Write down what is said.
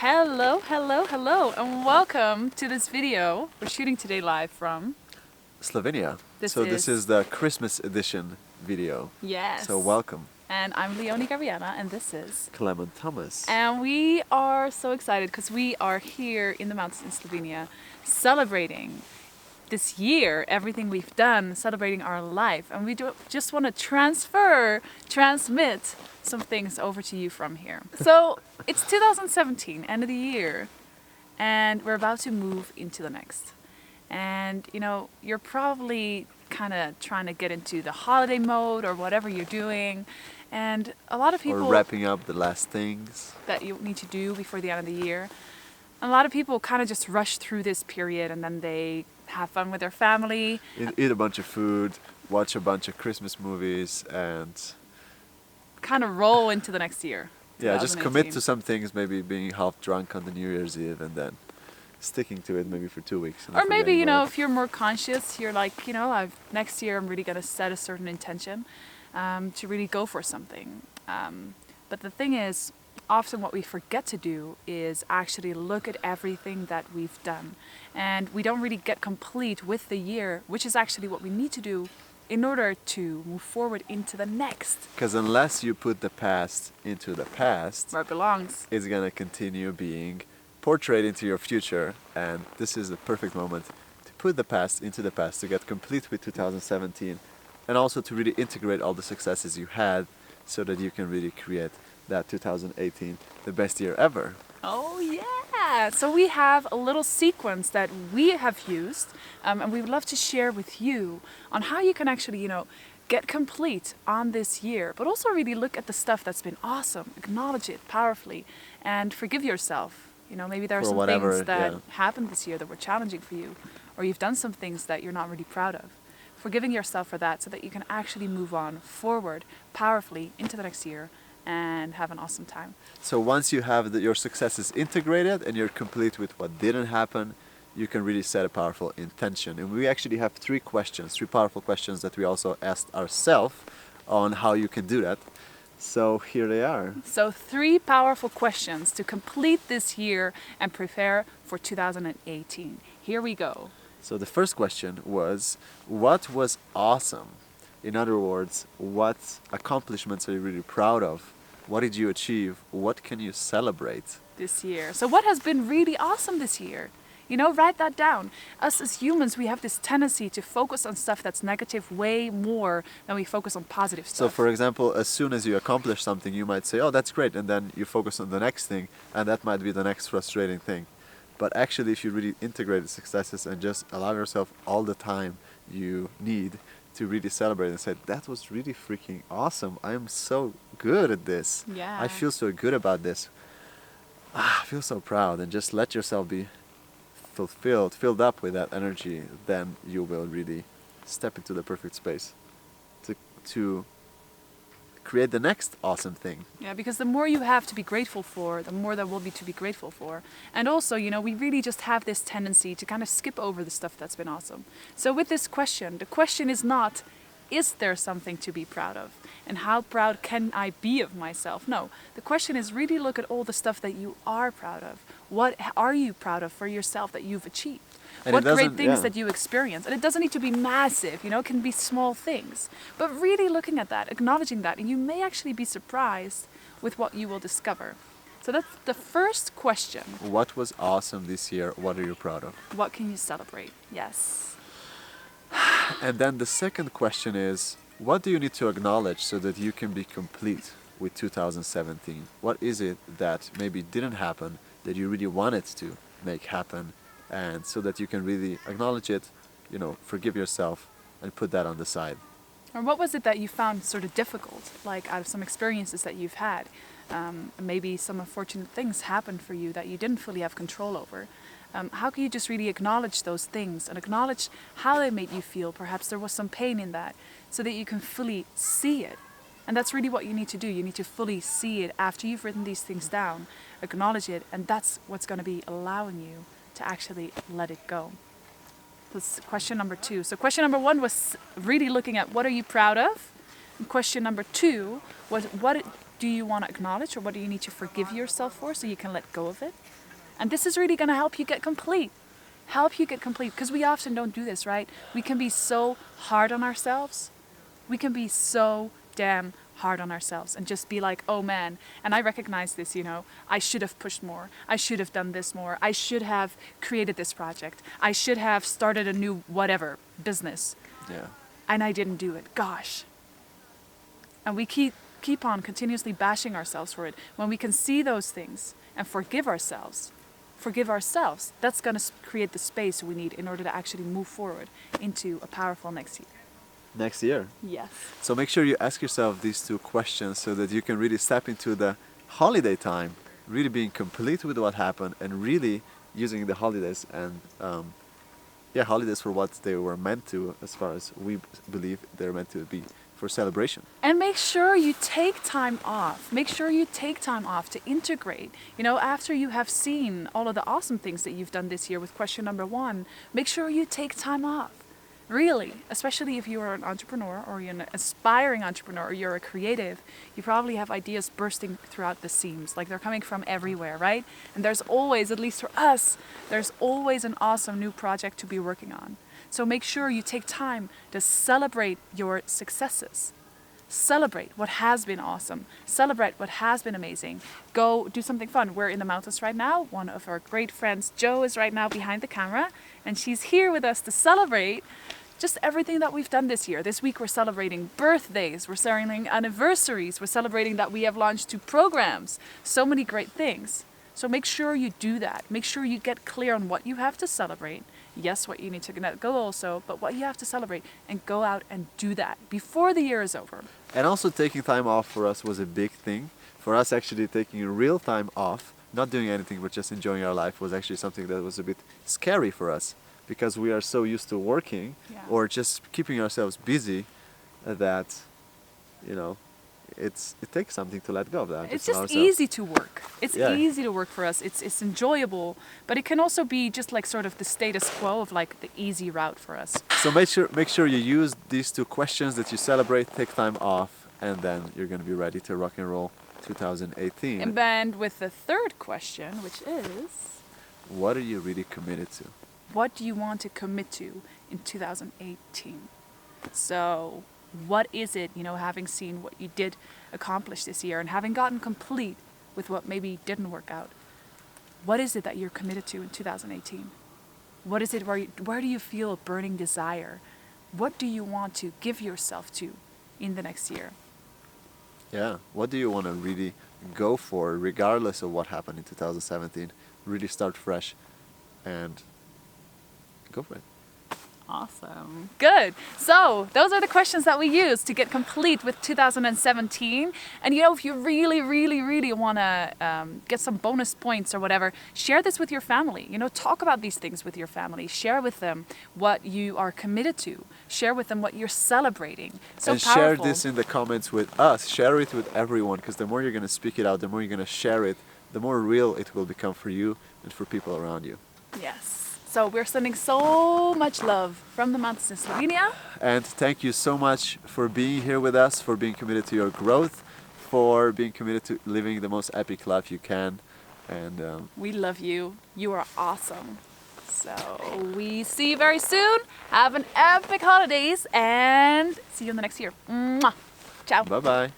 Hello, hello, hello, and welcome to this video. We're shooting today live from Slovenia. This This is- is the Christmas edition video. Yes. So welcome, And I'm Leonie Gabriana, and this is. Klemen Thomas. And we are so excited because we are here in the mountains in Slovenia celebrating this year, everything we've done, celebrating our life. And we just want to transmit some things over to you from here. So it's 2017, end of the year, and we're about to move into the next. And you're probably kind of trying to get into the holiday mode or whatever you're doing. And a lot of people Or wrapping up the last things. that you need to do before the end of the year. A lot of people kind of just rush through this period and then they have fun with their family. Eat a bunch of food, watch a bunch of Christmas movies, and Kind of roll into the next year. yeah, just commit 2018. to some things. Maybe being half drunk on the New Year's Eve, and then sticking to it maybe for 2 weeks. And Or then maybe, forgetting about it. if you're more conscious, you're like, next year I'm really going to set a certain intention to really go for something. But the thing is, often what we forget to do is actually look at everything that we've done. And we don't really get complete with the year, which is actually what we need to do in order to move forward into the next, Because unless you put the past into the past, where it belongs. it's gonna continue being portrayed into your future, and this is the perfect moment to put the past into the past, to get complete with 2017, and also to really integrate all the successes you had, so that you can really create that 2018 the best year ever. Oh yeah! So we have a little sequence that we have used, and we would love to share with you on how you can actually, get complete on this year, but also really look at the stuff that's been awesome, acknowledge it powerfully, and forgive yourself. Maybe there are For some whatever, things that yeah. happened this year that were challenging for you, or you've done some things that you're not really proud of. Forgiving yourself for that so that you can actually move on forward powerfully into the next year and have an awesome time. So once you have your successes integrated and you're complete with what didn't happen, you can really set a powerful intention. And we actually have three powerful questions that we also asked ourselves on how you can do that. So here they are. So 3 powerful questions to complete this year and prepare for 2018. Here we go. So the first question was, what was awesome? In other words, what accomplishments are you really proud of? What did you achieve? What can you celebrate? This year. So what has been really awesome this year? Write that down. Us as humans, we have this tendency to focus on stuff that's negative way more than we focus on positive So stuff. for example, as soon as you accomplish something, you might say, oh, that's great. And then you focus on the next thing, and that might be the next frustrating thing. But actually, if you really integrate the successes and just allow yourself all the time you need to really celebrate and say, that was really freaking awesome. I am so good at this. Yeah. I feel so good about this. I feel so proud. And just let yourself be filled up with that energy, then you will really step into the perfect space to create the next awesome thing. Yeah, because the more you have to be grateful for, the more there will be to be grateful for. And also, we really just have this tendency to kind of skip over the stuff that's been awesome. So with this question, the question is not, is there something to be proud of? And how proud can I be of myself? No, the question is really look at all the stuff that you are proud of. What are you proud of for yourself that you've achieved? And What it great doesn't- things yeah. that you experience. And it doesn't need to be massive, it can be small things. But really looking at that, acknowledging that, and you may actually be surprised with what you will discover. So that's the first question. What was awesome this year? What are you proud of? What can you celebrate? Yes. And then the second question is, what do you need to acknowledge so that you can be complete with 2017? What is it that maybe didn't happen that you really wanted to make happen, and so that you can really acknowledge it, forgive yourself and put that on the side? Or what was it that you found sort of difficult, like out of some experiences that you've had? Maybe some unfortunate things happened for you that you didn't fully have control over. How can you just really acknowledge those things and acknowledge how they made you feel? Perhaps there was some pain in that, so that you can fully see it. And that's really what you need to do. You need to fully see it after you've written these things down, acknowledge it, and that's what's going to be allowing you to actually let it go. That's question number 2. So question number 1 was really looking at what are you proud of? And question number 2 was what do you want to acknowledge, or what do you need to forgive yourself for so you can let go of it? And this is really going to help you get complete. Because we often don't do this, right? We can be so hard on ourselves. We can be so damn hard on ourselves and just be like, oh man, and I recognize this, I should have pushed more. I should have done this more. I should have created this project. I should have started a new whatever business. Yeah. And I didn't do it. Gosh. And we keep on continuously bashing ourselves for it. When we can see those things and forgive ourselves, that's going to create the space we need in order to actually move forward into a powerful next year. Next year. Yes. So make sure you ask yourself these two questions so that you can really step into the holiday time, really being complete with what happened and really using the holidays and holidays for what they were meant to, as far as we believe they're meant to be, for celebration. And make sure you take time off. Make sure you take time off to integrate. After you have seen all of the awesome things that you've done this year with question number 1, make sure you take time off. Really, especially if you are an entrepreneur or you're an aspiring entrepreneur or you're a creative, you probably have ideas bursting throughout the seams, like they're coming from everywhere, right? And there's always, at least for us, there's always an awesome new project to be working on. So make sure you take time to celebrate your successes. Celebrate what has been awesome. Celebrate what has been amazing. Go do something fun. We're in the mountains right now. One of our great friends, Jo, is right now behind the camera, and she's here with us to celebrate just everything that we've done this year. This week we're celebrating birthdays, we're celebrating anniversaries, we're celebrating that we have launched 2 programs. So many great things. So make sure you do that. Make sure you get clear on what you have to celebrate. Yes, what you need to let go also, but what you have to celebrate, and go out and do that before the year is over. And also taking time off for us was a big thing. For us, actually taking real time off, not doing anything but just enjoying our life, was actually something that was a bit scary for us, because we are so used to working or just keeping ourselves busy that, it takes something to let go of that. It's just easy to work. It's easy to work for us. It's enjoyable, but it can also be just like sort of the status quo of like the easy route for us. So make sure you use these 2 questions, that you celebrate, take time off, and then you're going to be ready to rock and roll 2018. And then with the 3rd question, which is, what are you really committed to? What do you want to commit to in 2018? So what is it, having seen what you did accomplish this year and having gotten complete with what maybe didn't work out, what is it that you're committed to in 2018? What is it, where do you feel a burning desire? What do you want to give yourself to in the next year? Yeah, what do you want to really go for, regardless of what happened in 2017? Really start fresh and go for it. Awesome. Good. So those are the questions that we use to get complete with 2017. And if you really, really, really want to get some bonus points or whatever, share this with your family. Talk about these things with your family. Share with them what you are committed to. Share with them what you're celebrating. So and powerful. Share this in the comments with us. Share it with everyone, because the more you're going to speak it out, the more you're going to share it, the more real it will become for you and for people around you. Yes. So we're sending so much love from the mountains in Slovenia. And thank you so much for being here with us, for being committed to your growth, for being committed to living the most epic life you can. And we love you. You are awesome. So we see you very soon. Have an epic holidays and see you in the next year. Mwah. Ciao. Bye-bye.